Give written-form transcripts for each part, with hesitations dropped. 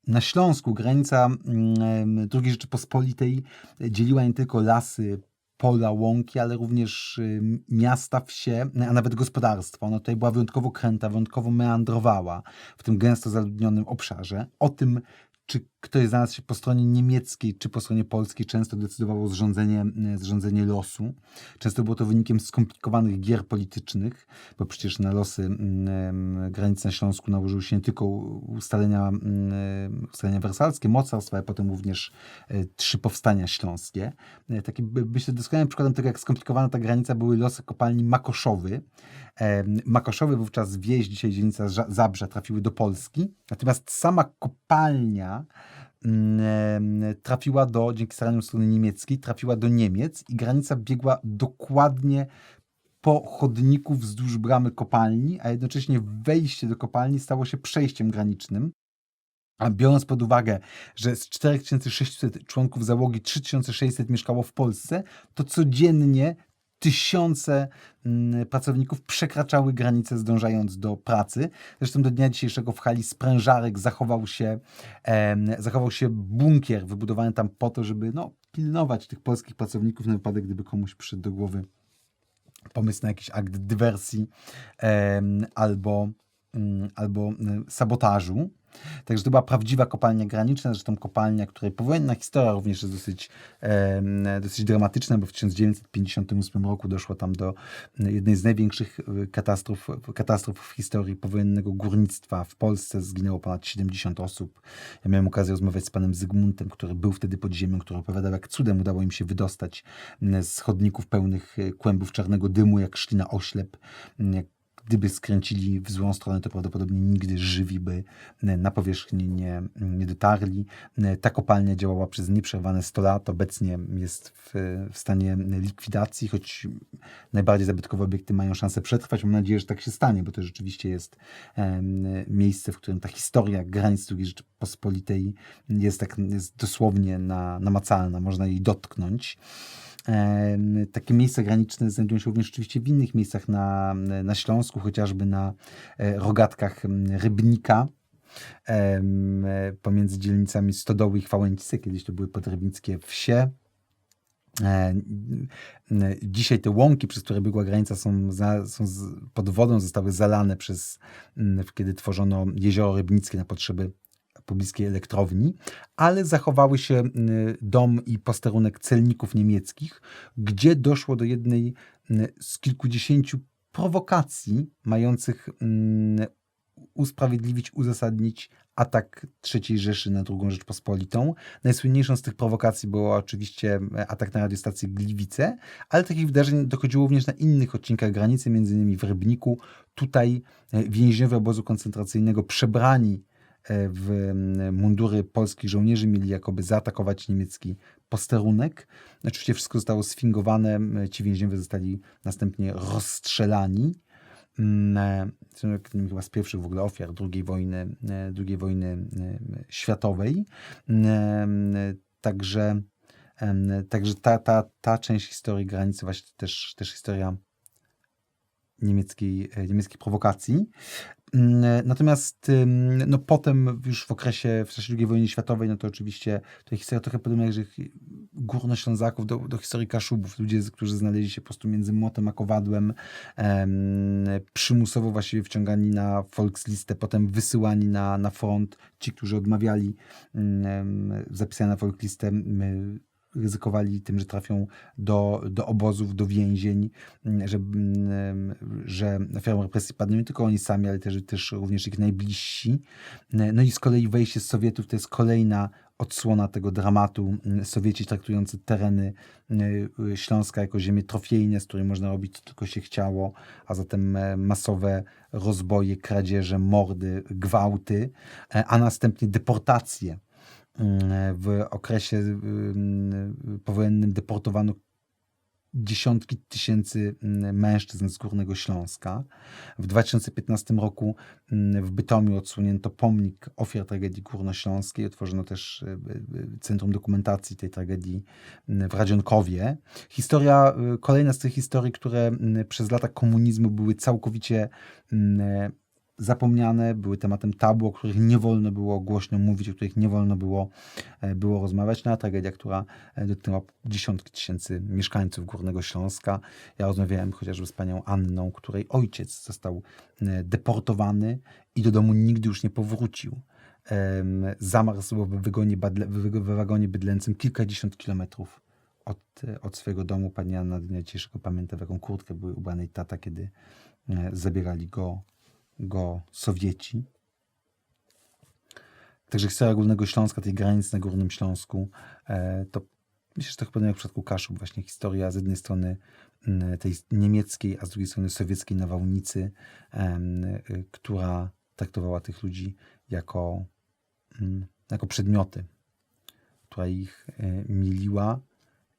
Na Śląsku granica II Rzeczypospolitej dzieliła nie tylko lasy, pola, łąki, ale również miasta, wsie, a nawet gospodarstwo. Ona tutaj była wyjątkowo kręta, wyjątkowo meandrowała w tym gęsto zaludnionym obszarze. O tym, czy ktoś znalazł się po stronie niemieckiej, czy po stronie polskiej, często decydowało zrządzenie losu. Często było to wynikiem skomplikowanych gier politycznych, bo przecież na losy granicy na Śląsku nałożyły się nie tylko ustalenia wersalskie, mocarstwa, ale potem również 3 powstania śląskie. Takim, myślę, doskonałym przykładem tego, jak skomplikowana ta granica, były losy kopalni Makoszowy. Makoszowy, wówczas wieś, dzisiaj dzielnica Zabrze, trafiły do Polski. Natomiast sama kopalnia trafiła dzięki staraniom strony niemieckiej, trafiła do Niemiec i granica biegła dokładnie po chodniku wzdłuż bramy kopalni, a jednocześnie wejście do kopalni stało się przejściem granicznym. A biorąc pod uwagę, że z 4600 członków załogi 3600 mieszkało w Polsce, to codziennie tysiące pracowników przekraczały granicę, zdążając do pracy. Zresztą do dnia dzisiejszego w hali sprężarek zachował się bunkier wybudowany tam po to, żeby pilnować tych polskich pracowników na wypadek, gdyby komuś przyszedł do głowy pomysł na jakiś akt dywersji albo sabotażu. Także to była prawdziwa kopalnia graniczna, zresztą kopalnia, której powojenna historia również jest dosyć dramatyczna, bo w 1958 roku doszło tam do jednej z największych katastrof w historii powojennego górnictwa w Polsce. Zginęło ponad 70 osób. Ja miałem okazję rozmawiać z panem Zygmuntem, który był wtedy pod ziemią, który opowiadał, jak cudem udało im się wydostać z chodników pełnych kłębów czarnego dymu, jak szli na oślep. Gdyby skręcili w złą stronę, to prawdopodobnie nigdy żywi by na powierzchnię nie dotarli. Ta kopalnia działała przez nieprzerwane 100 lat. Obecnie jest w stanie likwidacji, choć najbardziej zabytkowe obiekty mają szansę przetrwać. Mam nadzieję, że tak się stanie, bo to rzeczywiście jest miejsce, w którym ta historia granic II Rzeczypospolitej jest dosłownie namacalna. Można jej dotknąć. Takie miejsca graniczne znajdują się również oczywiście w innych miejscach na Śląsku, chociażby na rogatkach Rybnika, pomiędzy dzielnicami Stodoły i Chwałęcice. Kiedyś to były podrybnickie wsie. Dzisiaj te łąki, przez które biegła granica, są pod wodą, zostały zalane kiedy tworzono jezioro Rybnickie na potrzeby pobliskiej elektrowni, ale zachowały się dom i posterunek celników niemieckich, gdzie doszło do jednej z kilkudziesięciu prowokacji mających usprawiedliwić, uzasadnić atak III Rzeszy na II Rzeczpospolitą. Najsłynniejszą z tych prowokacji było oczywiście atak na radiostację Gliwice, ale takich wydarzeń dochodziło również na innych odcinkach granicy, m.in. w Rybniku. Tutaj więźniowie obozu koncentracyjnego przebrani w mundury polskich żołnierzy mieli jakoby zaatakować niemiecki posterunek. Oczywiście wszystko zostało sfingowane. Ci więźniowie zostali następnie rozstrzelani. Chyba z pierwszych w ogóle ofiar II wojny światowej. Także ta część historii granicy, właśnie też historia niemieckiej prowokacji. Natomiast potem już w czasie II wojny światowej, to oczywiście to historia trochę podobna jak Górnoślązaków do historii Kaszubów. Ludzie, którzy znaleźli się po prostu między młotem a kowadłem, przymusowo właściwie wciągani na Volkslistę, potem wysyłani na front. Ci, którzy odmawiali zapisania na Volkslistę, ryzykowali tym, że trafią do obozów, do więzień, że ofiarą represji padną nie tylko oni sami, ale też również ich najbliżsi. No i z kolei wejście z Sowietów to jest kolejna odsłona tego dramatu. Sowieci traktujący tereny Śląska jako ziemię trofejne, z której można robić co tylko się chciało, a zatem masowe rozboje, kradzieże, mordy, gwałty, a następnie deportacje. W okresie powojennym deportowano dziesiątki tysięcy mężczyzn z Górnego Śląska. W 2015 roku w Bytomiu odsłonięto pomnik ofiar tragedii górnośląskiej. Otworzono też Centrum Dokumentacji tej tragedii w Radzionkowie. Kolejna z tych historii, które przez lata komunizmu były całkowicie zapomniane, były tematem tabu, o których nie wolno było głośno mówić, o których nie wolno było rozmawiać. No, a tragedia, która dotknęła dziesiątki tysięcy mieszkańców Górnego Śląska. Ja rozmawiałem chociażby z panią Anną, której ojciec został deportowany i do domu nigdy już nie powrócił. Zamarzł w wagonie bydlęcym kilkadziesiąt kilometrów od swojego domu. Pani Anna do dnia dzisiejszego pamięta, w jaką kurtkę były ubrane i tata, kiedy zabierali go Sowieci. Także historia Górnego Śląska, tej granicy na Górnym Śląsku, to myślę, że to chyba jak w przypadku Kaszub, właśnie historia z jednej strony tej niemieckiej, a z drugiej strony sowieckiej nawałnicy, która traktowała tych ludzi jako przedmioty, która ich miliła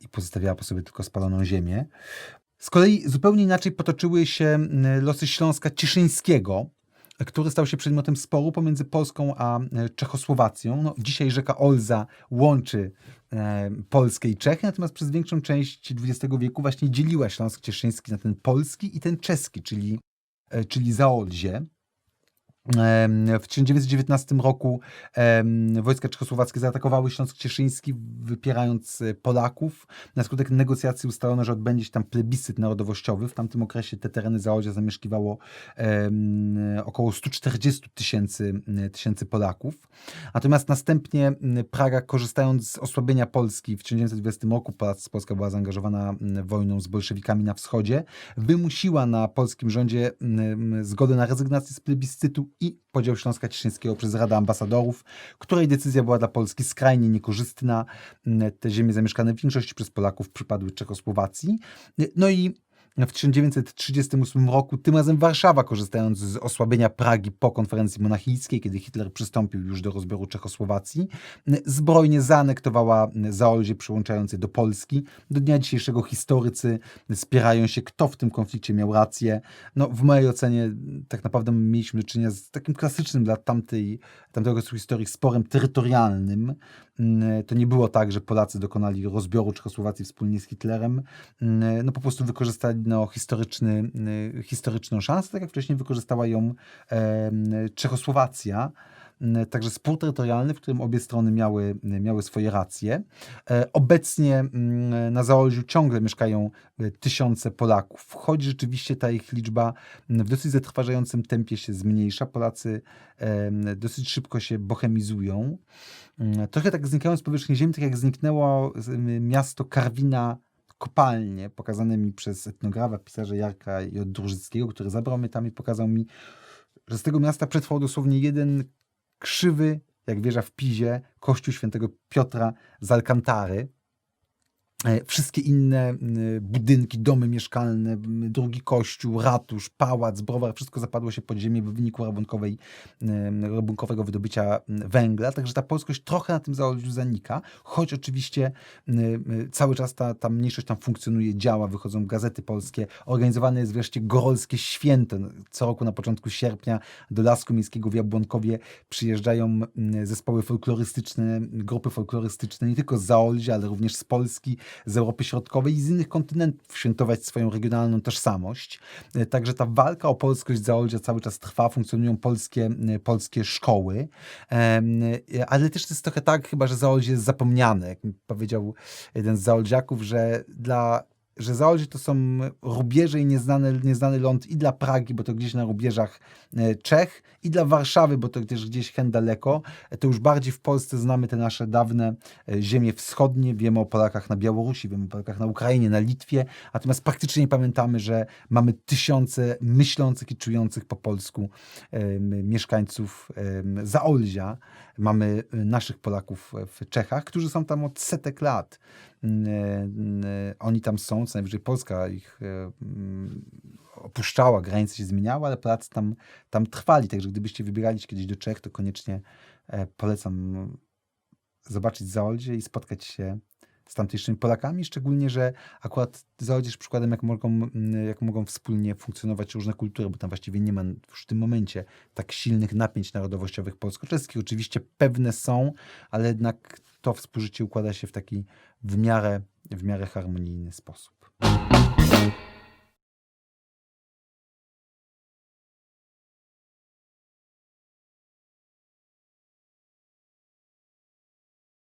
i pozostawiała po sobie tylko spaloną ziemię. Z kolei zupełnie inaczej potoczyły się losy Śląska Cieszyńskiego, który stał się przedmiotem sporu pomiędzy Polską a Czechosłowacją. No, dzisiaj rzeka Olza łączy Polskę i Czechy, natomiast przez większą część XX wieku właśnie dzieliła Śląsk Cieszyński na ten polski i ten czeski, czyli Zaolzie. W 1919 roku wojska czechosłowackie zaatakowały Śląsk Cieszyński, wypierając Polaków. Na skutek negocjacji ustalono, że odbędzie się tam plebiscyt narodowościowy. W tamtym okresie te tereny Zaolzia zamieszkiwało około 140 tysięcy Polaków. Natomiast następnie Praga, korzystając z osłabienia Polski w 1920 roku, Polska była zaangażowana wojną z bolszewikami na wschodzie, wymusiła na polskim rządzie zgodę na rezygnację z plebiscytu i podział Śląska Cieszyńskiego przez Radę Ambasadorów, której decyzja była dla Polski skrajnie niekorzystna. Te ziemie zamieszkane w większości przez Polaków przypadły Czechosłowacji. No i w 1938 roku, tym razem Warszawa, korzystając z osłabienia Pragi po konferencji monachijskiej, kiedy Hitler przystąpił już do rozbioru Czechosłowacji, zbrojnie zaanektowała Zaolzie, przyłączając je do Polski. Do dnia dzisiejszego historycy spierają się, kto w tym konflikcie miał rację. No, w mojej ocenie tak naprawdę mieliśmy do czynienia z takim klasycznym dla tamtego historii sporem terytorialnym. To nie było tak, że Polacy dokonali rozbioru Czechosłowacji wspólnie z Hitlerem. No, po prostu wykorzystali historyczną szansę, tak jak wcześniej wykorzystała ją Czechosłowacja. Także spór terytorialny, w którym obie strony miały swoje racje. Obecnie na Zaolziu ciągle mieszkają tysiące Polaków, choć rzeczywiście ta ich liczba w dosyć zatrważającym tempie się zmniejsza. Polacy dosyć szybko się bohemizują. Trochę tak znikają z powierzchni ziemi, tak jak zniknęło miasto Karwina, kopalnie, pokazane mi przez etnografa, pisarza Jarka J. Drużyckiego, który zabrał mnie tam i pokazał mi, że z tego miasta przetrwał dosłownie jeden krzywy, jak wieża w Pizie, kościół świętego Piotra z Alcantary. Wszystkie inne budynki, domy mieszkalne, drugi kościół, ratusz, pałac, browar, wszystko zapadło się pod ziemię w wyniku rabunkowego wydobycia węgla. Także ta polskość trochę na tym Zaolziu zanika, choć oczywiście cały czas ta mniejszość tam funkcjonuje, działa, wychodzą gazety polskie. Organizowane jest wreszcie Gorolskie Święto. Co roku na początku sierpnia do Lasku Miejskiego w Jabłonkowie przyjeżdżają zespoły folklorystyczne, grupy folklorystyczne nie tylko z Zaolzia, ale również z Polski, z Europy Środkowej i z innych kontynentów świętować swoją regionalną tożsamość. Także ta walka o polskość Zaolzia cały czas trwa, funkcjonują polskie szkoły, ale też to jest trochę tak chyba, że Zaolzie jest zapomniane. Jak mi powiedział jeden z zaolziaków, że Zaolzie to są rubieże i nieznany ląd i dla Pragi, bo to gdzieś na rubieżach Czech, i dla Warszawy, bo to też gdzieś hen daleko. To już bardziej w Polsce znamy te nasze dawne ziemie wschodnie, wiemy o Polakach na Białorusi, wiemy o Polakach na Ukrainie, na Litwie, natomiast praktycznie nie pamiętamy, że mamy tysiące myślących i czujących po polsku mieszkańców Zaolzia. Mamy naszych Polaków w Czechach, którzy są tam od setek lat. Oni tam są, co najwyżej Polska ich opuszczała, granice się zmieniały, ale Polacy tam trwali. Także gdybyście wybierali się kiedyś do Czech, to koniecznie polecam zobaczyć Zaolzie i spotkać się z tamtejszymi Polakami, szczególnie, że akurat zachodzisz przykładem, jak mogą wspólnie funkcjonować różne kultury, bo tam właściwie nie ma już w tym momencie tak silnych napięć narodowościowych polsko-czeskich. Oczywiście pewne są, ale jednak to współżycie układa się w taki w miarę harmonijny sposób.